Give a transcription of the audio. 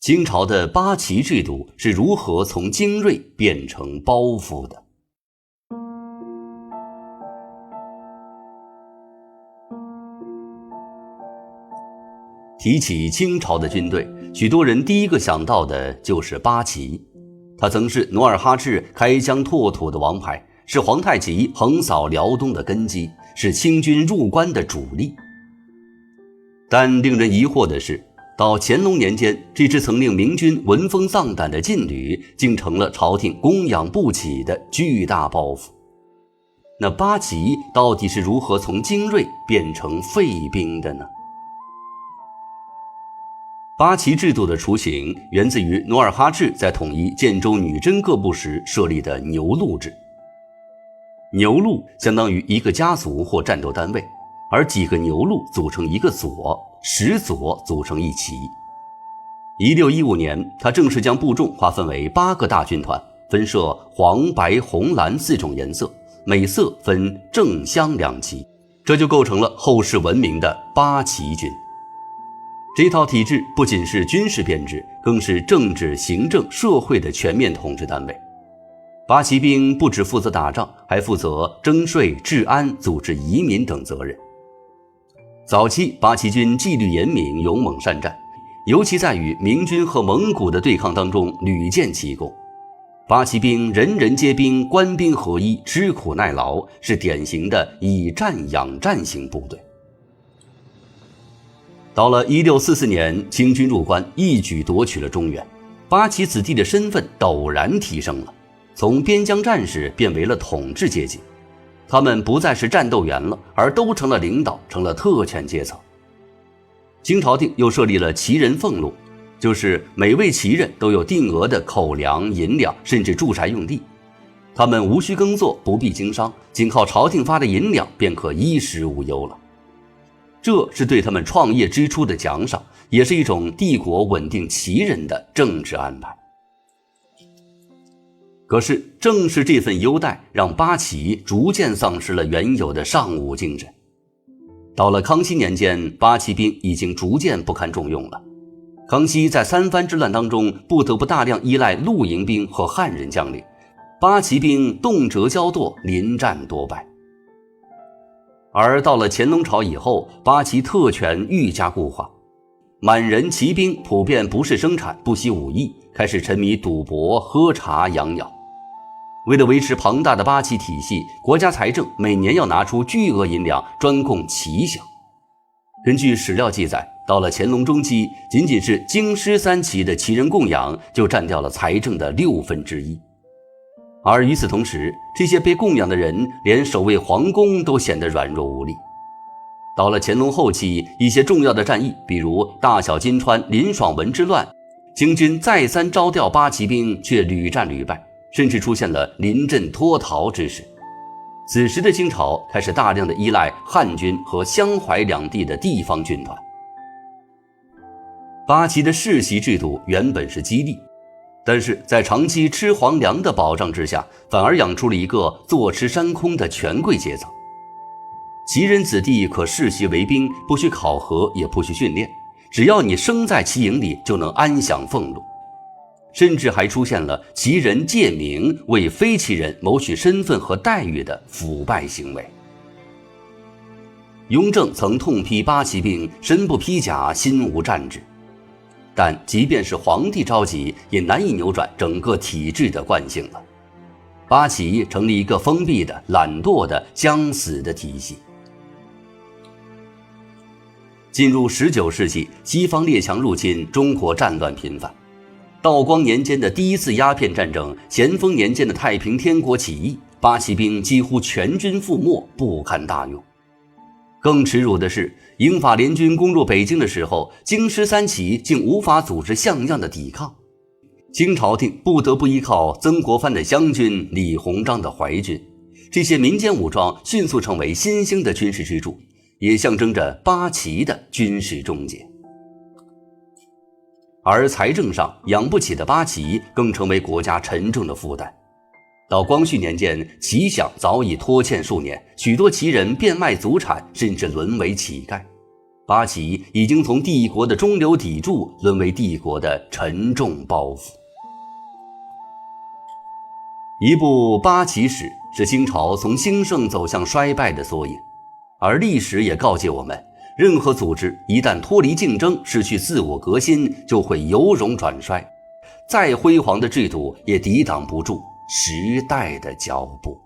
清朝的八旗制度是如何从精锐变成包袱的？提起清朝的军队，许多人第一个想到的就是八旗。他曾是努尔哈赤开疆拓土的王牌，是皇太极横扫辽东的根基，是清军入关的主力。但令人疑惑的是，到乾隆年间，这支曾令明军闻风丧胆的劲旅，竟成了朝廷供养不起的巨大包袱。那八旗到底是如何从精锐变成废兵的呢？八旗制度的雏形源自于努尔哈赤在统一建州女真各部时设立的牛录制。牛录相当于一个家族或战斗单位，而几个牛录组成一个左，10左组成一旗。1615年，他正式将部众划分为8个大军团，分设黄、白、红、蓝4种颜色，每色分正镶2旗，这就构成了后世闻名的八旗军。这套体制不仅是军事编制，更是政治、行政、社会的全面统治单位。八旗兵不只负责打仗，还负责征税、治安、组织移民等责任。早期八旗军纪律严明，勇猛善战，尤其在与明军和蒙古的对抗当中屡建奇功。八旗兵人人皆兵，官兵合一，吃苦耐劳，是典型的以战养战型部队。到了1644年，清军入关，一举夺取了中原，八旗子弟的身份陡然提升了，从边疆战士变为了统治阶级。他们不再是战斗员了，而都成了领导，成了特权阶层。清朝廷又设立了旗人俸禄，就是每位旗人都有定额的口粮、银两，甚至住宅用地。他们无需耕作，不必经商，仅靠朝廷发的银两便可衣食无忧了。这是对他们创业之初的奖赏，也是一种帝国稳定旗人的政治安排。可是正是这份优待，让八旗逐渐丧失了原有的尚武精神。到了康熙年间，八旗兵已经逐渐不堪重用了。康熙在三藩之乱当中不得不大量依赖露营兵和汉人将领，八旗兵动辄骄惰，临战多败。而到了乾隆朝以后，八旗特权愈加固化，满人骑兵普遍不是生产，不习武艺，开始沉迷赌博、喝茶、养鸟。为了维持庞大的八旗体系，国家财政每年要拿出巨额银两专供旗饷。根据史料记载，到了乾隆中期，仅仅是京师3旗的旗人供养就占掉了财政的1/6。而与此同时，这些被供养的人连守卫皇宫都显得软弱无力。到了乾隆后期，一些重要的战役，比如大小金川、林爽文之乱，清军再三招调八旗兵，却屡战屡败，甚至出现了临阵脱逃之势。此时的清朝开始大量的依赖汉军和湘淮两地的地方军团。八旗的世袭制度原本是激励，但是在长期吃皇粮的保障之下，反而养出了一个坐吃山空的权贵阶层。旗人子弟可世袭为兵，不需考核，也不需训练，只要你生在旗营里，就能安享俸禄。甚至还出现了旗人借名为非旗人谋取身份和待遇的腐败行为。雍正曾痛批八旗兵身不披甲，心无战志，但即便是皇帝着急，也难以扭转整个体制的惯性了。八旗成立一个封闭的、懒惰的、将死的体系。进入19世纪，西方列强入侵，中国战乱频繁。道光年间的第一次鸦片战争，咸丰年间的太平天国起义，八旗兵几乎全军覆没，不堪大用。更耻辱的是，英法联军攻入北京的时候，京师3旗竟无法组织像样的抵抗。清朝廷不得不依靠曾国藩的湘军、李鸿章的淮军，这些民间武装迅速成为新兴的军事支柱，也象征着八旗的军事终结。而财政上养不起的八旗更成为国家沉重的负担。到光绪年间，旗饷早已拖欠数年，许多旗人变卖祖产，甚至沦为乞丐。八旗已经从帝国的中流砥柱沦为帝国的沉重包袱。一部八旗史是清朝从兴盛走向衰败的缩影，而历史也告诫我们，任何组织一旦脱离竞争，失去自我革新，就会由荣转衰，再辉煌的制度也抵挡不住时代的脚步。